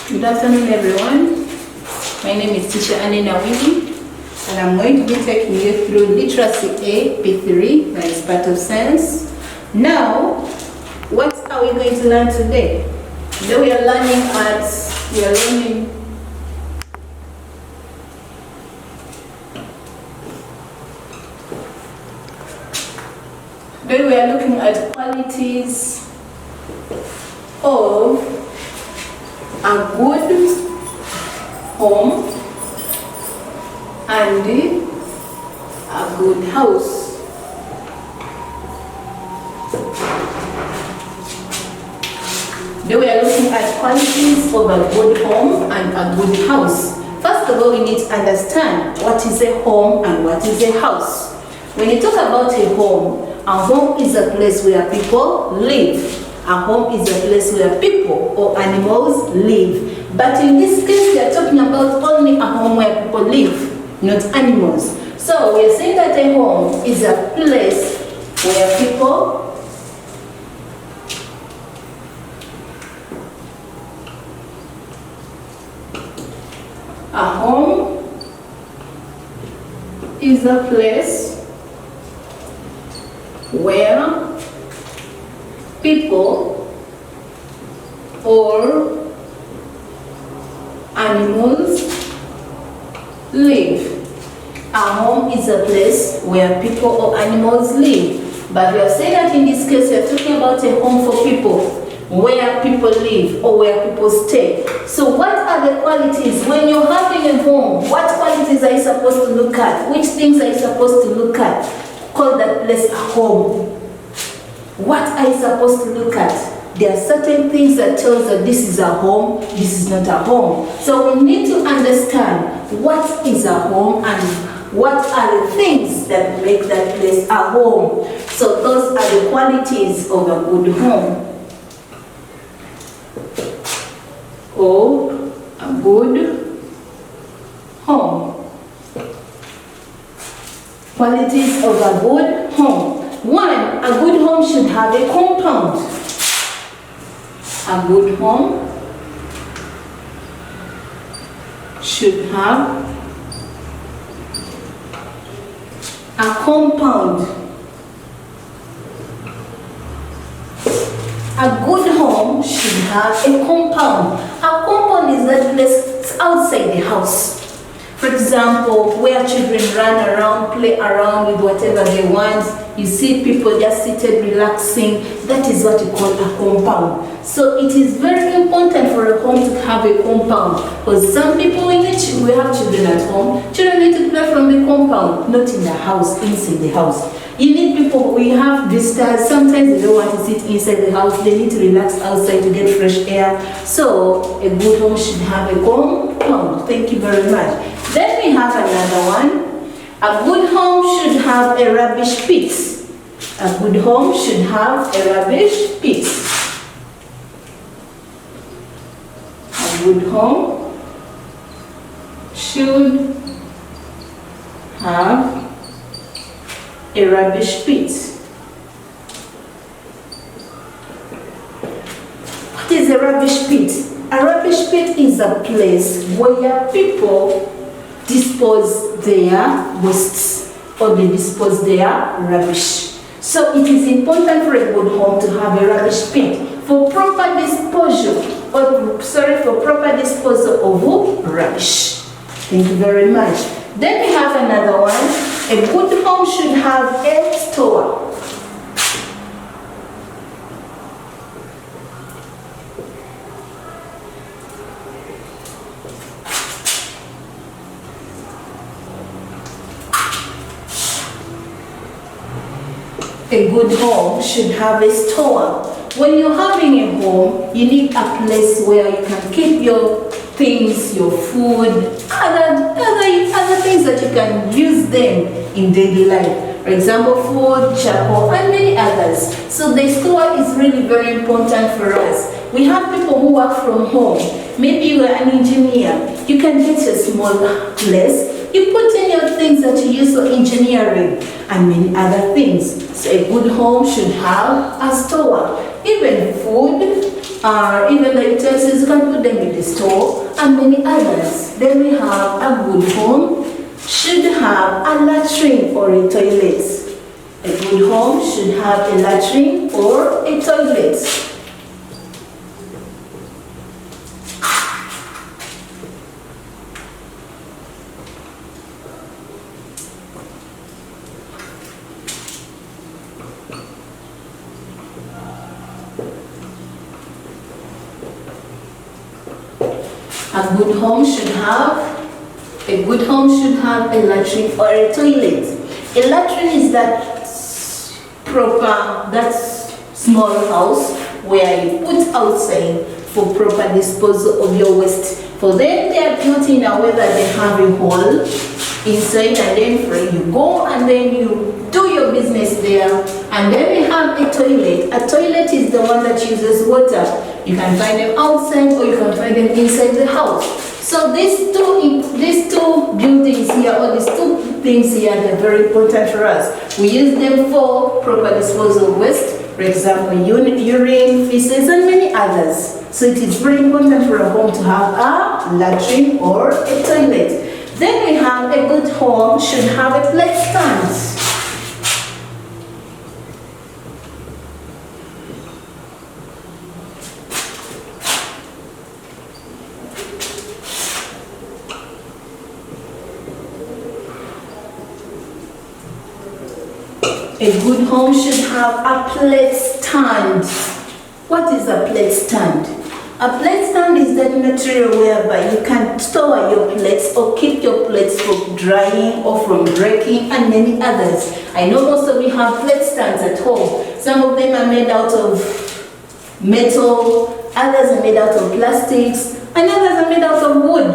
Good afternoon, everyone. My name is Teacher Winnie, and I'm going to be taking you through Literacy A, P3, that is part of science. Now, what are we going to learn today? Today we are learning looking at qualities of a good home and a good house. Today we are looking at qualities of a good home and a good house. First of all, we need to understand what is a home and what is a house. When you talk about a home is a place where people live. A home is a place where people or animals live. But in this case, we are talking about only a home where people live, not animals. So we are saying that a home is a place where people is a place where people or animals live. A home is a place where people or animals live. But we are saying that in this case, we are talking about a home for people, where people live or where people stay. So what are the qualities? When you're having a home, what qualities are you supposed to look at? Which things are you supposed to look at? Call that place a home. What are you supposed to look at? There are certain things that tell us that this is a home, this is not a home. So we need to understand what is a home and what are the things that make that place a home. So those are the qualities of a good home. Or a good home. Qualities of a good home. One, a good home should have a compound. A good home should have a compound. A good home should have a compound. A compound is that place outside the house. For example, where children run around, play around with whatever they want. You see people just seated, relaxing. That is what you call a compound. So it is very important for a home to have a compound. Because some people, we have children at home. Children need to play from the compound, not in the house, inside the house. You need people, we have visitors, sometimes they don't want to sit inside the house, they need to relax outside to get fresh air. So a good home should have a compound. Thank you very much. Then we have another one. A good home should have a rubbish pit. A good home should have a rubbish pit. A good home should have a rubbish pit. What is a rubbish pit? A rubbish pit is a place where people dispose their wastes or they dispose their rubbish. So it is important for a good home to have a rubbish pit for proper disposal of rubbish. Thank you very much. Then we have another one. A good home should have a store. A good home should have a store. When you're having a home, you need a place where you can keep your things, your food, other things that you can use them in daily life. For example, food, charcoal, and many others. So the store is really very important for us. We have people who work from home. Maybe you are an engineer. You can get a small place. You put in your things that you use for engineering and many other things. So a good home should have a store. Even food, even the utensils, you can put them in the store, and many others. Then we have a good home should have a latrine or a toilet. A good home should have a latrine or a toilet. A good home should have a latrine or a toilet. A latrine is that small house where you put outside for proper disposal of your waste. For them, they are built in a way that they have a hole inside, and then you go and then you do your business there. And then we have a toilet. A toilet is the one that uses water. You can find them outside or you can find them inside the house. So these two buildings here, or these two things here, they're very important for us. We use them for proper disposal of waste, for example, urine, feces, and many others. So it is very important for a home to have a latrine or a toilet. Then we have a good home should have a plate stand. A good home should have a plate stand. What is a plate stand? A plate stand is that material whereby you can store your plates or keep your plates from drying or from breaking, and many others. I know most of you have plate stands at home. Some of them are made out of metal, others are made out of plastics, and others are made out of wood.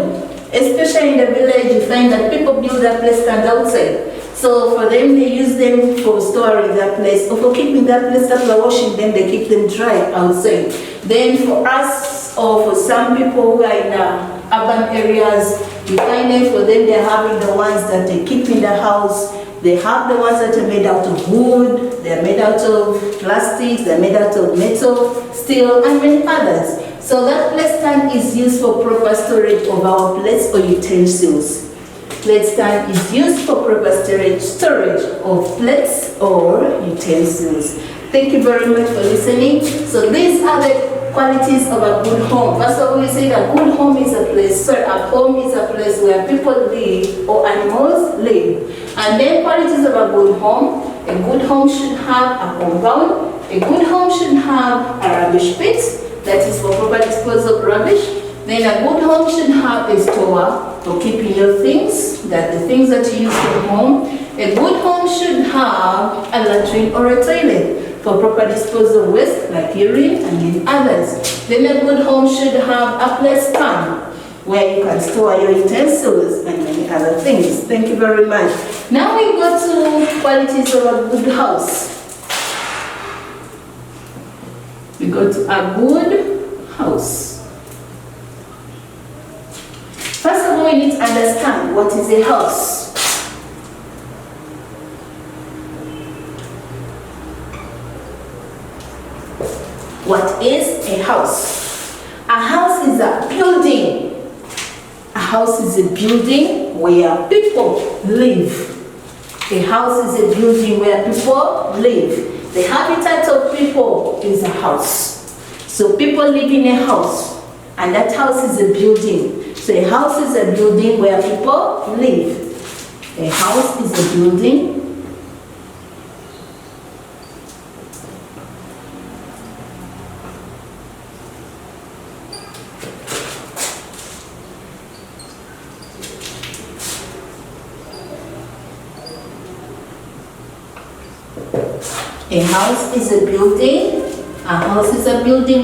Especially in the village, you find that people build their plate stands outside. So for them, they use them for storing their plates or for keeping their plates after washing them, they keep them dry outside. Then for us, or for some people who are in urban areas, you find them, for them, they're having the ones that they keep in the house. They have the ones that are made out of wood, they're made out of plastic, they're made out of metal, steel, and many others. So that plate stand is used for proper storage of our plates or utensils. Plate stand is used for proper storage of plates or utensils. Thank you very much for listening. So these are the qualities of a good home. First of all, we say that good home is a place, a home is a place where people live or animals live. And then qualities of a good home should have a compound, a good home should have a rubbish pit, that is for proper disposal of rubbish. Then a good home should have a store for keeping your things, that the things that you use from home. A good home should have a latrine or a toilet for proper disposal of waste like urine and many others. Then a good home should have a plate stand where you can store your utensils and many other things. Thank you very much. Now we go to qualities of a good house. We go to a good house. First of all, we need to understand what is a house. What is a house? A house is a building. A house is a building where people live. A house is a building where people live. The habitat of people is a house. So people live in a house, and that house is a building. So a house is a building where people live. A house is a building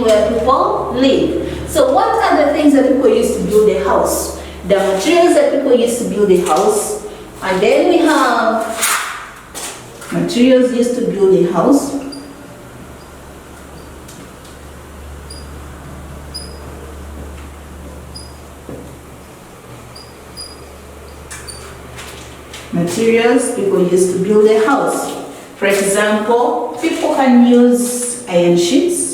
where people live. So what are the things that people use to build a house? The materials that people use to build a house. And then we have materials used to build a house. Materials people use to build a house. For example, people can use iron sheets.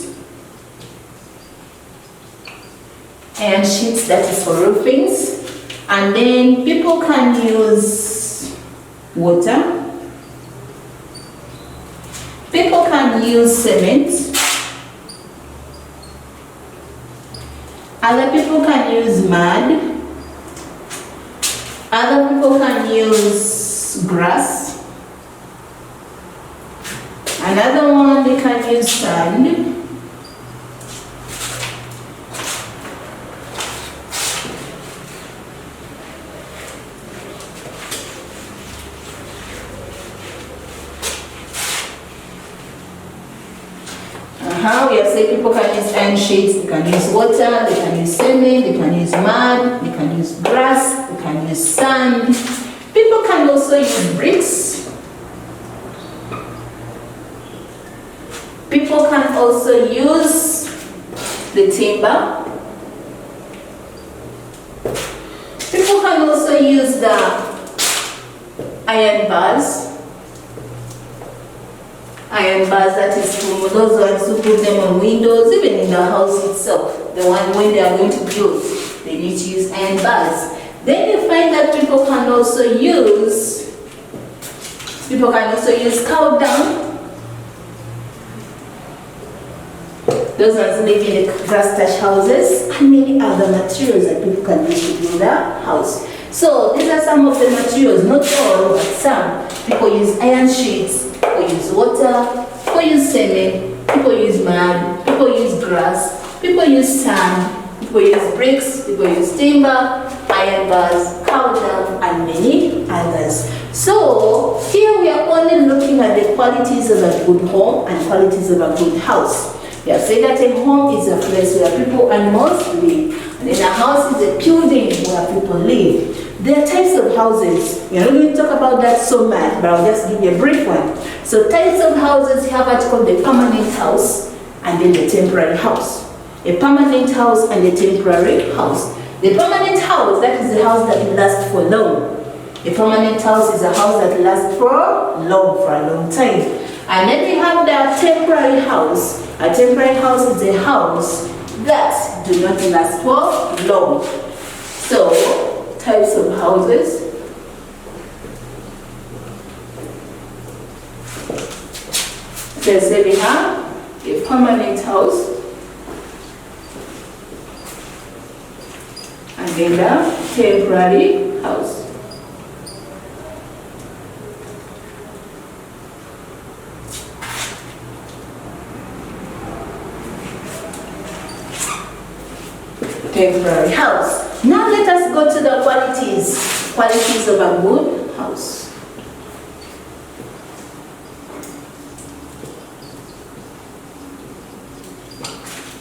sheets, that is for roofings. And then people can use water. People can use cement. Other people can use mud. Other people can use grass. Another one, they can use sand. We have said people can use iron sheets, they can use water, they can use cement, they can use mud, they can use grass, they can use sand. People can also use bricks. People can also use the timber. People can also use the iron bars. Iron bars, that is for those ones who put them on windows, even in the house itself. The one when they are going to build, they need to use iron bars. Then you find that people can also use cow dung. Those ones live in the grass thatch houses, and many other materials that people can use to build a house. So these are some of the materials, not all, but some. People use iron sheets, people use water, people use cement, people use mud, people use grass, people use sand, people use bricks, people use timber, iron bars, cow dung, and many others. So here we are only looking at the qualities of a good home and qualities of a good house. We have said that a home is a place where people, animals live, and then a house is a building where people live. There are types of houses. We are not going to talk about that so much, but I'll just give you a brief one. So types of houses, you have what's called the permanent house and then the temporary house. A permanent house and a temporary house. The permanent house, that is the house that lasts for long. A permanent house is a house that lasts for a long time. And then we have the temporary house. A temporary house is a house that do not last for long. So, types of houses. So say we have a permanent house and then the temporary house. Temporary house. Now let us go to the qualities of a good house.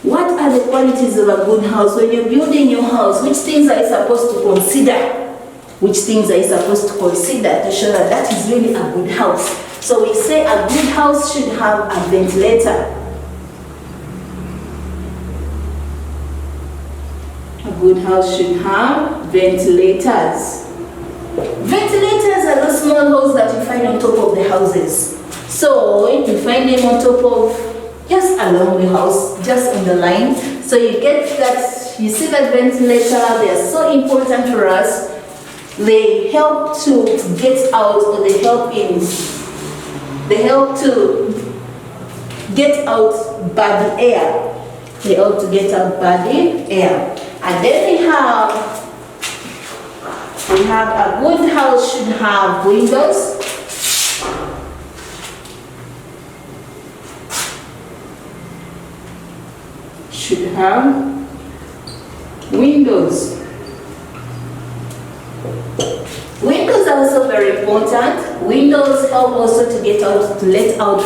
What are the qualities of a good house? When you're building your house, which things are you supposed to consider? Which things are you supposed to consider to show that that is really a good house? So we say a good house should have a ventilator. A good house should have ventilators. Ventilators are those small holes that you find on top of the houses. So you find them on top of, just along the house, just on the line. So you get that, you see that ventilator, they are so important for us. They help to get out, or they help to get out bad air. They help to get out bad air. And then we have a good house should have windows. Should have windows. Windows are also very important. Windows help also to get out, to let out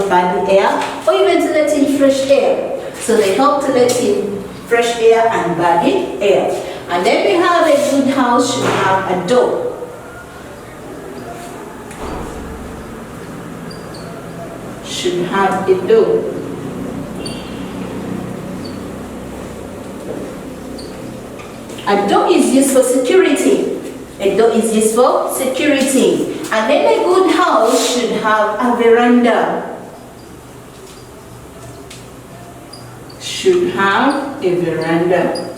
bad air, or even to let in fresh air. So they help to let in fresh air and bad air. And then we have a good house should have a door. Should have a door. A door is used for security. A door is used for security. And then a good house should have a veranda. Should have a veranda.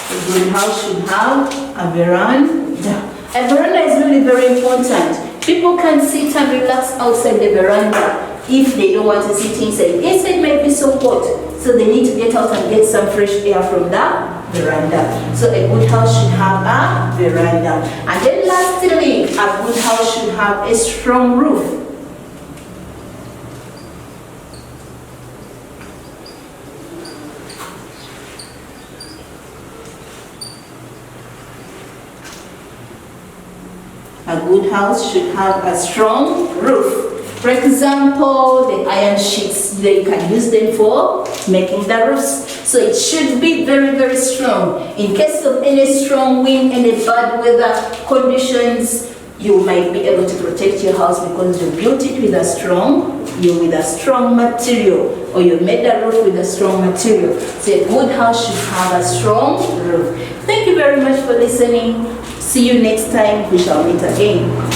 A good house should have a veranda. A veranda is really very important. People can sit and relax outside the veranda if they don't want to sit inside. Inside might be so hot, so they need to get out and get some fresh air from the veranda. So a good house should have a veranda. And then lastly, a good house should have a strong roof. A good house should have a strong roof. For example, the iron sheets, they can use them for making the roofs. So it should be very, very strong. In case of any strong wind, any bad weather conditions, you might be able to protect your house because you built it with a strong material, or you made the roof with a strong material. So a good house should have a strong roof. Thank you very much for listening. See you next time. We shall meet again.